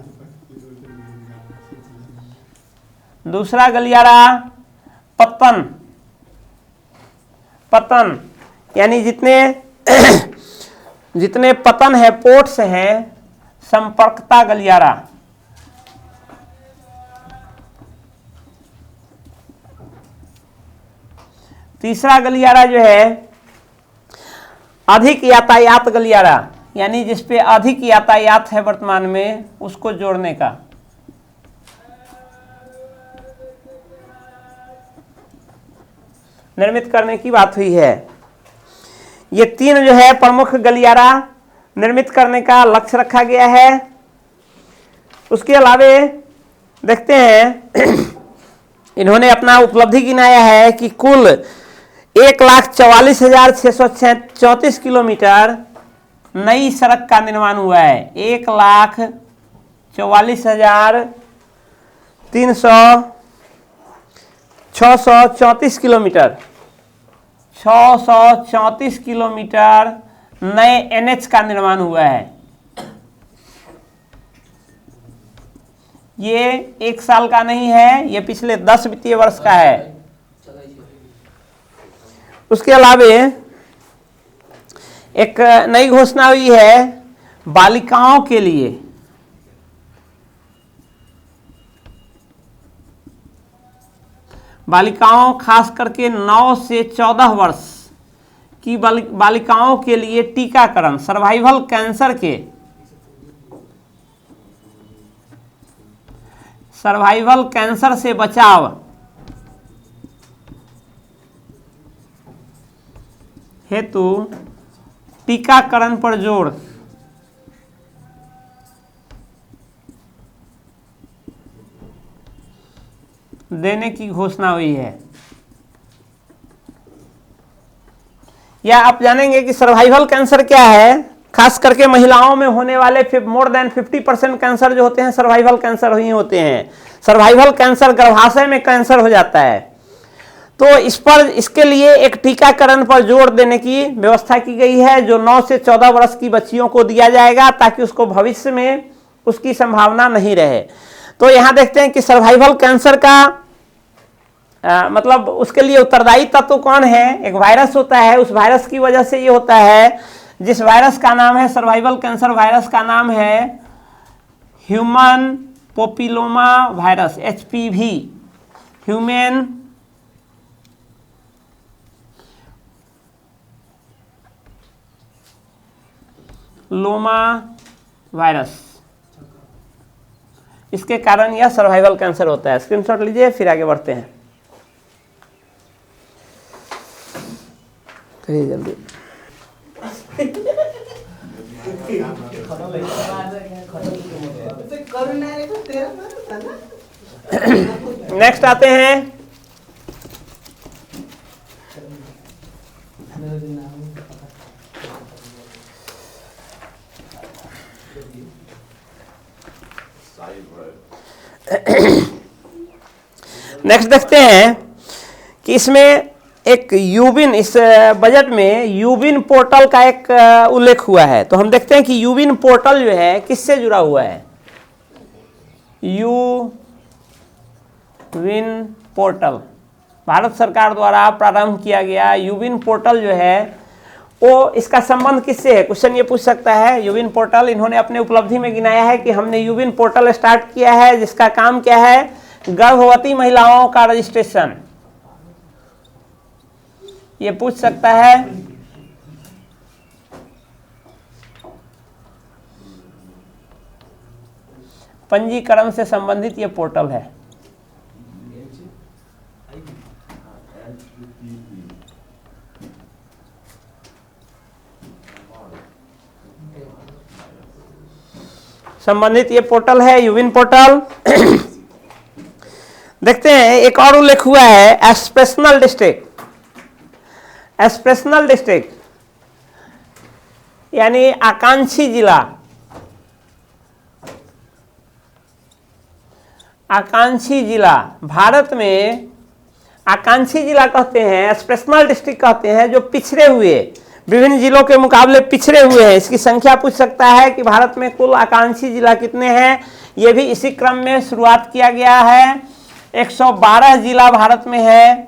दूसरा गलियारा पतन यानी जितने पतन है पोर्ट्स हैं संपर्कता गलियारा। तीसरा गलियारा जो है अधिक यातायात गलियारा, यानी जिसपे अधिक यातायात है वर्तमान में उसको जोड़ने का। निर्मित करने की बात हुई है। ये 3 जो है प्रमुख गलियारा निर्मित करने का लक्ष्य रखा गया है। उसके अलावे देखते हैं इन्होंने अपना उपलब्धि गिनाया है कि कुल 1,44,634 किलोमीटर नई सड़क का निर्माण हुआ है। 1,44,634 किलोमीटर 634 किलोमीटर नए एनएच का निर्माण हुआ है। ये 1 साल का नहीं है, ये पिछले 10 वित्तीय वर्ष का है। उसके अलावे एक नई घोषणा हुई है बालिकाओं के लिए। बालिकाओं खास करके 9 से 14 वर्ष की बालिकाओं के लिए टीकाकरण, सर्वाइवल कैंसर से बचाव हेतु टीकाकरण पर जोर। देने की घोषणा हुई है। या आप जानेंगे कि सर्वाइवल कैंसर क्या है। खास करके महिलाओं में होने वाले मोर देन 50% कैंसर जो होते हैं सर्वाइवल कैंसर ही होते हैं। सर्वाइवल कैंसर गर्भाशय में कैंसर हो जाता है। तो इसके लिए एक टीकाकरण पर जोर देने की व्यवस्था की गई है, जो 9 से 14 वर्ष की बच्चियों को दिया जाएगा ताकि उसको भविष्य में उसकी संभावना नहीं रहे। तो यहां देखते हैं कि सर्वाइवल कैंसर का मतलब उसके लिए उत्तरदायी तत्व कौन है। एक वायरस होता है, उस वायरस की वजह से ये होता है, जिस वायरस का नाम है सर्वाइवल कैंसर वायरस का नाम है ह्यूमन पोपिलोमा वायरस, HPV, ह्यूमन लोमा वायरस। इसके कारण यह सर्वाइवल कैंसर होता है। स्क्रीनशॉट लीजिए, फिर आगे बढ़ते हैं। करिए जल्दी। नेक्स्ट आते हैं नेक्स्ट देखते हैं कि इसमें एक यूबिन, इस बजट में यूबिन पोर्टल का एक उल्लेख हुआ है। तो हम देखते हैं कि यूबिन पोर्टल जो है किससे जुड़ा हुआ है। यूबिन पोर्टल भारत सरकार द्वारा प्रारंभ किया गया यूबिन पोर्टल जो है वो, इसका संबंध किससे है। क्वेश्चन ये पूछ सकता है। यूबिन पोर्टल इन्होंने अपने उपलब्धि में गिनाया है कि हमने यूबिन पोर्टल स्टार्ट किया है, जिसका काम क्या है, गर्भवती महिलाओं का रजिस्ट्रेशन। ये पूछ सकता है। पंजीकरण से संबंधित ये पोर्टल है। संबंधित ये पोर्टल है यूविन पोर्टल। देखते हैं एक और उल्लेख हुआ है एस्पिरेशनल डिस्ट्रिक्ट। एस्पिरेशनल डिस्ट्रिक्ट यानी आकांक्षी जिला। आकांक्षी जिला भारत में आकांक्षी जिला कहते हैं, एस्पिरेशनल डिस्ट्रिक्ट कहते हैं जो पिछड़े हुए, विभिन्न जिलों के मुकाबले पिछड़े हुए हैं। इसकी संख्या पूछ सकता है कि भारत में कुल आकांक्षी जिला कितने हैं। ये भी इसी क्रम में शुरुआत किया गया है। 112 जिला भारत में है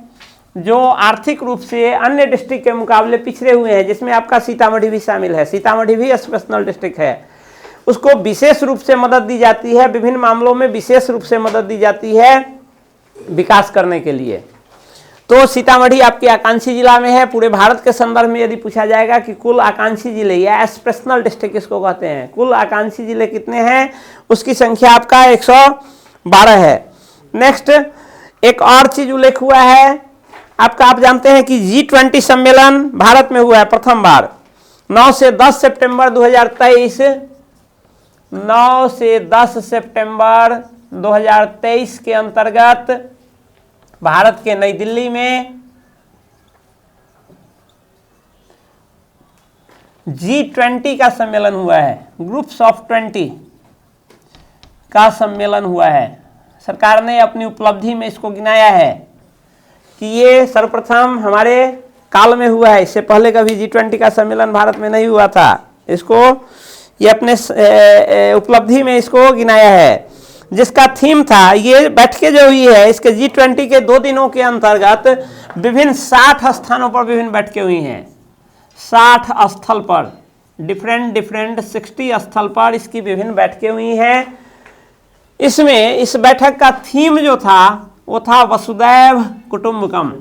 जो आर्थिक रूप से अन्य डिस्ट्रिक्ट के मुकाबले पिछड़े हुए हैं, जिसमें आपका सीतामढ़ी भी शामिल है। सीतामढ़ी भी एस्पिरेशनल डिस्ट्रिक्ट है। उसको विशेष रूप से मदद दी जाती है, विभिन्न मामलों में विशेष रूप से मदद दी जाती है विकास करने के लिए। तो सीतामढ़ी आपके आकांक्षी जिला में है। पूरे भारत के संदर्भ में यदि पूछा जाएगा कि कुल आकांक्षी जिले या एस्पिरेशनल डिस्ट्रिक्ट किसको कहते हैं, कुल आकांक्षी जिले कितने हैं, उसकी संख्या आपका 112 है। नेक्स्ट एक और चीज उल्लेख हुआ है आपका, आप जानते हैं कि G20 सम्मेलन भारत में हुआ है प्रथम बार 9 से 10 सितंबर 2023। 9 से 10 सितंबर 2023 के अंतर्गत भारत के नई दिल्ली में G20 का सम्मेलन हुआ है, ग्रुप्स ऑफ 20 का सम्मेलन हुआ है। सरकार ने अपनी उपलब्धि में इसको गिनाया है कि ये सर्वप्रथम हमारे काल में हुआ है। इससे पहले कभी G20 का सम्मेलन भारत में नहीं हुआ था। इसको ये अपने उपलब्धि में इसको गिनाया है, जिसका थीम था, ये बैठकें जो हुई है इसके G20 के 2 दिनों के अंतर्गत विभिन्न 60 स्थानों पर विभिन्न बैठकें हुई हैं। 60 स्थल पर डिफरेंट 60 स्थल पर इसकी विभिन्न बैठकें हुई हैं। इसमें इस बैठक का थीम जो था वो था वसुदैव कुटुंबकम।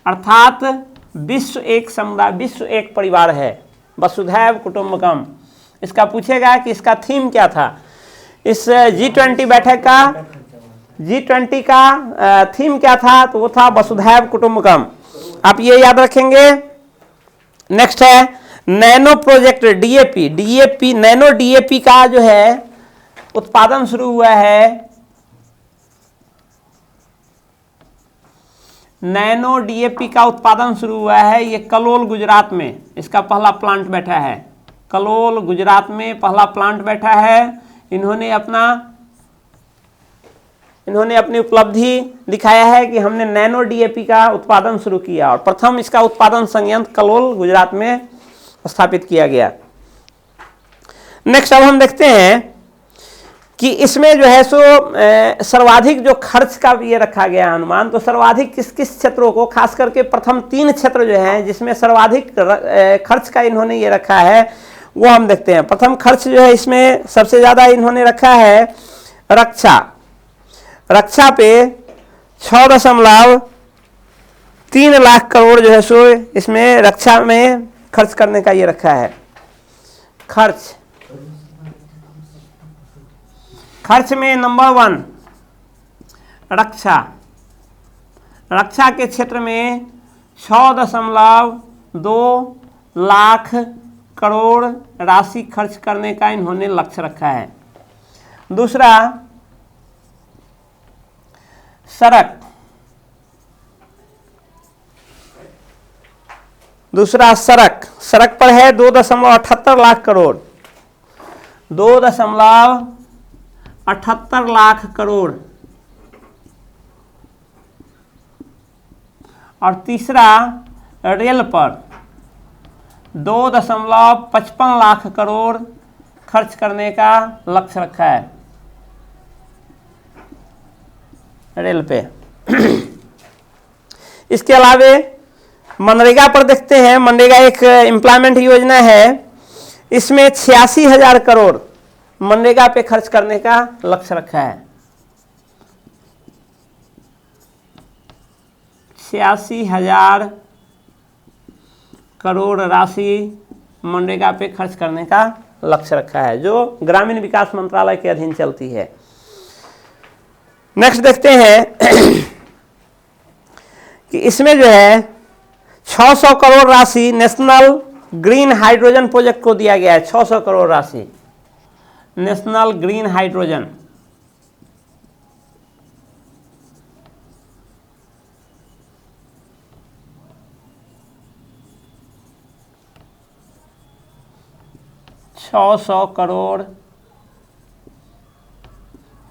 अर्थात विश्व एक समुदाय, विश्व एक परिवार है, वसुधैव कुटुंबकम। इसका पूछेगा कि इसका थीम क्या था। इस G20 बैठक का G20 का थीम क्या था, तो वो था वसुधैव कुटुंबकम। आप ये याद रखेंगे। नेक्स्ट है nano project DAP nano DAP का जो है उत्पादन शुरू हुआ है। नैनो DAP का उत्पादन शुरू हुआ है, ये कलोल गुजरात में इसका पहला प्लांट बैठा है। कलोल गुजरात में पहला प्लांट बैठा है। इन्होंने अपनी उपलब्धि दिखाया है कि हमने नैनो DAP का उत्पादन शुरू किया और प्रथम इसका उत्पादन संयंत्र कलोल गुजरात में स्थापित किया गया। नेक्स्ट अब हम देखते हैं कि इसमें जो है सो सर्वाधिक जो खर्च का ये रखा गया अनुमान, तो सर्वाधिक किस किस क्षेत्रों को, खास करके प्रथम 3 क्षेत्र जो हैं जिसमें सर्वाधिक खर्च का इन्होंने ये रखा है वो हम देखते हैं। प्रथम खर्च जो है इसमें सबसे ज़्यादा इन्होंने रखा है रक्षा पे 6.3 लाख करोड़ जो है सो इसमें रक्षा में खर्च करने का ये रखा है। खर्च में नंबर 1 रक्षा के क्षेत्र में 6.2 लाख करोड़ राशि खर्च करने का इन्होंने लक्ष्य रखा है। दूसरा सड़क पर है 2.78 लाख करोड़। 2.78 लाख करोड़। और तीसरा रेल पर 2.55 लाख करोड़ खर्च करने का लक्ष्य रखा है रेल पे। इसके अलावे मनरेगा पर देखते हैं। मनरेगा एक एम्प्लॉयमेंट योजना है, इसमें 86,000 करोड़ मनरेगा पे खर्च करने का लक्ष्य रखा है। 86,000 करोड़ राशि मनरेगा पे खर्च करने का लक्ष्य रखा है, जो ग्रामीण विकास मंत्रालय के अधीन चलती है। नेक्स्ट देखते हैं कि इसमें जो है 600 करोड़ राशि नेशनल ग्रीन हाइड्रोजन प्रोजेक्ट को दिया गया है। 600 करोड़ राशि नेशनल ग्रीन हाइड्रोजन। करोड़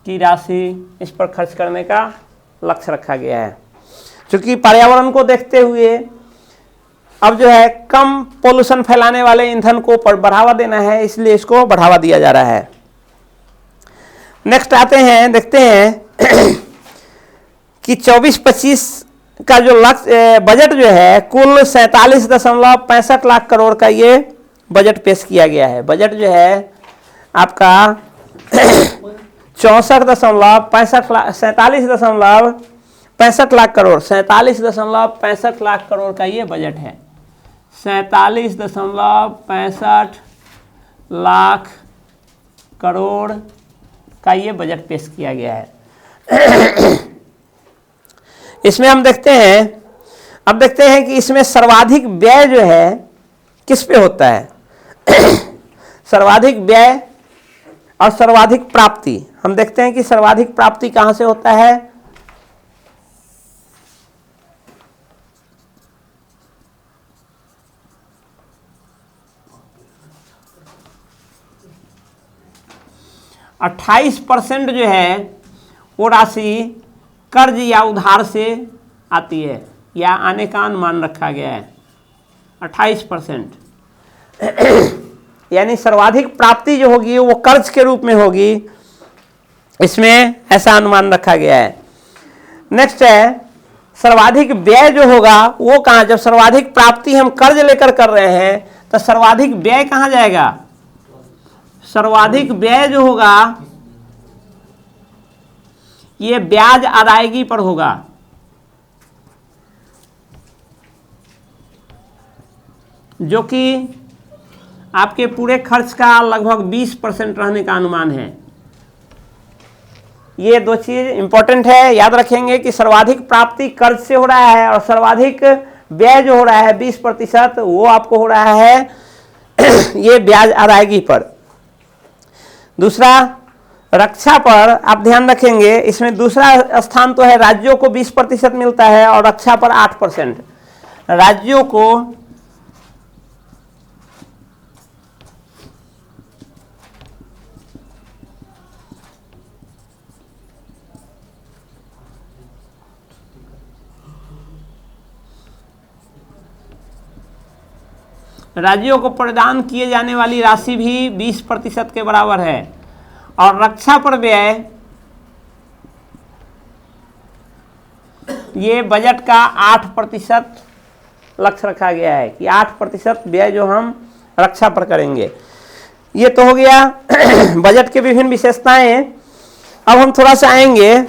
की राशि इस पर खर्च करने का लक्ष्य रखा गया है। क्योंकि पर्यावरण को देखते हुए अब जो है कम पोल्यूशन फैलाने वाले ईंधन को बढ़ावा देना है, इसलिए इसको बढ़ावा दिया जा रहा है। नेक्स्ट आते हैं, देखते हैं कि 24-25 का जो लक्ष्य बजट जो है कुल 47.65 लाख करोड़ का ये बजट पेश किया गया है। बजट जो है आपका 47.65 लाख करोड़, 47.65 लाख करोड़ का ये बजट है। 47.65 लाख करोड़ का ये बजट पेश किया गया है। इसमें हम देखते हैं, अब देखते हैं कि इसमें सर्वाधिक व्यय जो है किस पे होता है। सर्वाधिक व्यय और सर्वाधिक प्राप्ति, हम देखते हैं कि सर्वाधिक प्राप्ति कहां से होता है। %28 जो है वो राशि कर्ज या उधार से आती है या आने का अनुमान रखा गया है। 28% यानी सर्वाधिक प्राप्ति जो होगी वो कर्ज के रूप में होगी, इसमें ऐसा अनुमान रखा गया है। नेक्स्ट है सर्वाधिक व्यय जो होगा वो कहाँ, जब सर्वाधिक प्राप्ति हम कर्ज लेकर कर रहे हैं तो सर्वाधिक व्यय कहाँ जाएगा। सर्वाधिक व्यय जो होगा ये ब्याज अदायगी पर होगा। जो कि आपके पूरे खर्च का लगभग 20% रहने का अनुमान है। ये दो चीज इंपॉर्टेंट है, याद रखेंगे कि सर्वाधिक प्राप्ति कर्ज से हो रहा है और सर्वाधिक व्यय जो हो रहा है 20% वो आपको हो रहा है ये ब्याज अदायगी पर। दूसरा रक्षा पर आप ध्यान रखेंगे, इसमें दूसरा स्थान तो है, राज्यों को 20% मिलता है और रक्षा पर 8%। राज्यों को राज्यों को प्रदान किए जाने वाली राशि भी 20% के बराबर है। और रक्षा पर व्यय ये बजट का 8% लक्ष्य रखा गया है कि 8% व्यय जो हम रक्षा पर करेंगे। ये तो हो गया बजट के विभिन्न विशेषताएं। अब हम थोड़ा सा आएंगे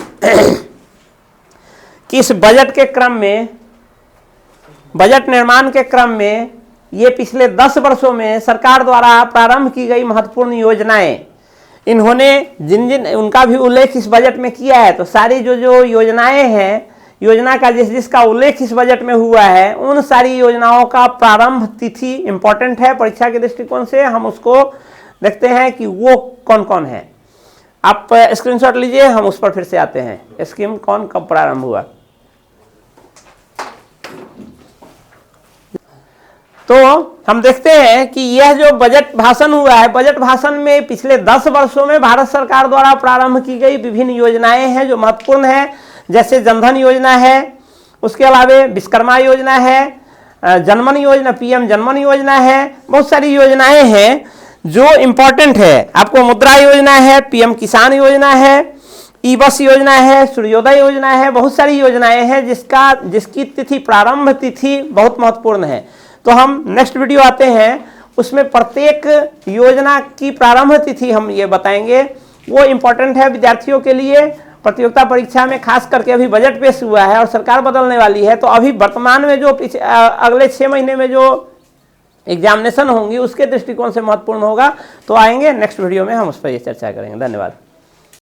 कि इस बजट के क्रम में, बजट निर्माण के क्रम में ये पिछले 10 वर्षों में सरकार द्वारा प्रारंभ की गई महत्वपूर्ण योजनाएं, इन्होंने जिन जिन उनका भी उल्लेख इस बजट में किया है। तो सारी जो योजनाएं हैं, योजना का जिसका उल्लेख इस बजट में हुआ है, उन सारी योजनाओं का प्रारंभ तिथि इंपॉर्टेंट है परीक्षा के दृष्टिकोण से। हम उसको देखते हैं कि वो कौन कौन है। आप स्क्रीनशॉट लीजिए, हम उस पर फिर से आते हैं। स्कीम कौन कब प्रारंभ हुआ। तो हम देखते हैं कि यह जो बजट भाषण हुआ है, बजट भाषण में पिछले 10 वर्षों में भारत सरकार द्वारा प्रारंभ की गई विभिन्न योजनाएं हैं जो महत्वपूर्ण है। जैसे जनधन योजना है, उसके अलावा विश्वकर्मा योजना है, जनमन योजना, पीएम जनमन योजना है, बहुत सारी योजनाएं हैं जो इम्पोर्टेंट है। आपको मुद्रा योजना है, पीएम किसान योजना है, ई बस योजना है, सूर्योदय योजना है, बहुत सारी योजनाएं हैं जिसकी तिथि, प्रारंभ तिथि बहुत महत्वपूर्ण है। तो हम नेक्स्ट वीडियो आते हैं, उसमें प्रत्येक योजना की प्रारंभ तिथि हम ये बताएंगे। वो इम्पोर्टेंट है विद्यार्थियों के लिए। प्रतियोगिता परीक्षा में खास करके अभी बजट पेश हुआ है और सरकार बदलने वाली है, तो अभी वर्तमान में जो अगले 6 महीने में जो एग्जामिनेशन होंगी उसके दृष्टिकोण से महत्वपूर्ण होगा। तो आएंगे नेक्स्ट वीडियो में हम उस पर ये चर्चा करेंगे। धन्यवाद।